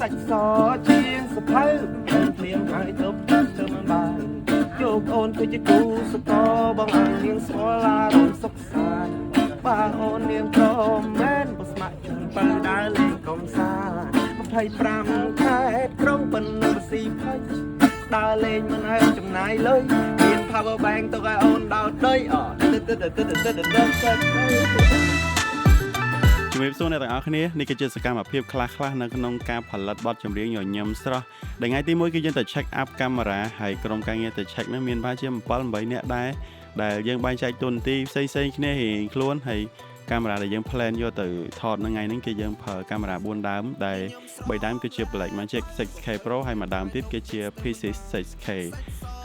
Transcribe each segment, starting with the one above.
សាច់សជាងសភៅមិនភ្លៀងហើយទៅទៅមិនបានយកអូនទៅជាគូសកបងអញនាងស្គាល់អារម្មណ៍សុខសាន្តបើអូននាងក្រមែនបើស្ម័គ្រចិត្តបើដើរលេងកំសាន្ត25ខែក្រុងប៉ុណ្ណឹងស៊ីផាច់ដើរលេងមិនហើយចំណាយលុយមាន power bank ទៅឲ្យអូនដោតដីជំរាបសួរអ្នកទាំងអស់គ្នានេះគឺជាសកម្មភាពខ្លះៗនៅក្នុងការផលិតបទចម្រៀងញញឹមស្រស់ដែលថ្ងៃទី1គឺយើងទៅ check up កាមេរ៉ាហើយក្រុមការងារទៅ check នោះមានប្រហែលជា7-8នាក់ដែរដែលយើងបែងចែកតួនាទីផ្សេងៗគ្នារៀងខ្លួនហើយកាមេរ៉ាដែលយើង plan យកទៅថតនៅថ្ងៃហ្នឹងគឺយើងប្រើកាមេរ៉ា4ដើមដែល3ដើមគឺជា Blackmagic 6K Pro ហើយមួយដើមទៀតគឺជា P6K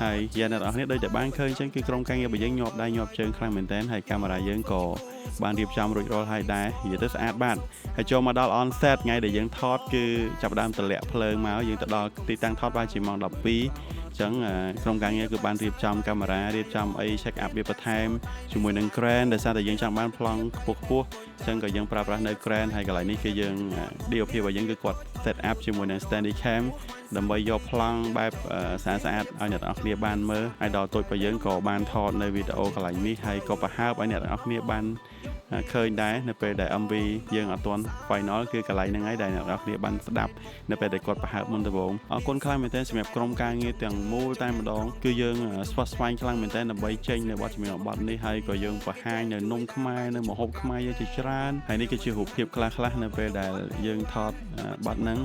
ហើយយ៉ាងអ្នកនរគ្នាដូចតែបានឃើញអញ្ចឹងគឺក្រុមការងាររបស់យើងញាប់ដៃញាប់ជើងខ្លាំងមែនទែនហើយកាមេរ៉ាយើងក៏បានរៀបចំរួចរាល់ហើយដែរនិយាយទៅស្អាតបាតហើយចូលមកដល់ on set ថ្ងៃដែលយើងថតគឺចាប់ដើមទម្លាក់ភ្លើងមកយើងទៅដល់ទីតាំងថតបានជាម៉ោង12អញ្ចឹងក្រុមការងារគឺបានរៀបចំកាមេរ៉ារៀបចំអី check up វាបន្ថែមជាមួយនឹង crane ដោយសារតែយើងចង់បានប្លង់ខ្ពស់អញ្ចឹងក៏យើងប្រើប្រាស់នៅ crane ហើយកន្លែងនេះគឺយើង DOP របស់យើងគឺគាត់ set up ជាមួយនឹង steady cam ដើម្បីយកប្លង់បែបស្អាតឲ្យអ្នកនរគ្នាបានមើលហើយដល់ទូចរបស់យើងក៏បានថតនៅវីដេអូកន្លែងនេះហើយក៏ប្រហើបឲ្យអ្នកនរគ្នាបានឃើញដែរនៅពេលដែល MV យើងអត់ទាន់ final គឺកន្លែងហ្នឹងហើយដែលអ្នកនរគ្នាបានស្ដាប់នៅពេលដែលគាត់ប្រហើបមុនដំបូងអរគុណខ្លាំងមែនទែនសម្រាប់ក្រុមការងារទាំងមូលតែម្ដងគឺយើងស្វាស្វែងខ្លាំងមែនទែនដើម្បីចេញនៅបទចម្រៀងបទនេះហើយក៏យើងបង្ហាញនៅនំខ្មែរនៅម្ហូបខ្មែរយើងជាច្រើនហើយនេះគឺជារូបភាពខ្លះៗនៅពេលដែលយើងថតបទហ្នឹង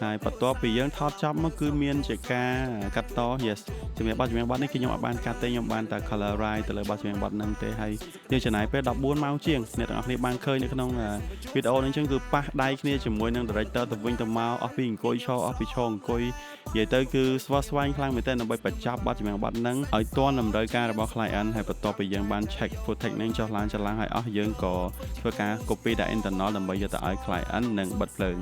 ហើយបន្ទាប់ពីយើងថតចប់មកគឺមានជាការកាត់ត yes សម្រាប់បទចម្រៀងបទនេះគឺខ្ញុំអត់បានកាត់ទេខ្ញុំបានតែ color ride ទៅលើបទចម្រៀងបទហ្នឹងទេហើយយើងចំណាយពេល14ម៉ោងជាងអ្នកទាំងអស់គ្នាបានឃើញនៅក្នុងវីដេអូនេះអញ្ចឹងគឺប៉ះដៃគ្នាជាមួយនឹង director ទៅវិញទៅមកអស់ពីអង្គុយឈរអស់ពីឈរអង្គុយនិយាយទៅគឺស្វាស្វែងខ្លាំងមែនទែនដើម្បីបញ្ចប់បទចម្រៀងបទហ្នឹងឲ្យទាន់តម្រូវការរបស់ client ហើយបន្ទាប់ពីយើងបាន check footage ហ្នឹងចុះឡើងឲ្យអស់យើងក៏ធ្វើការ copy ដាក់ internal ដើម្បីយកទៅឲ្យ client និងបិទភ្លើង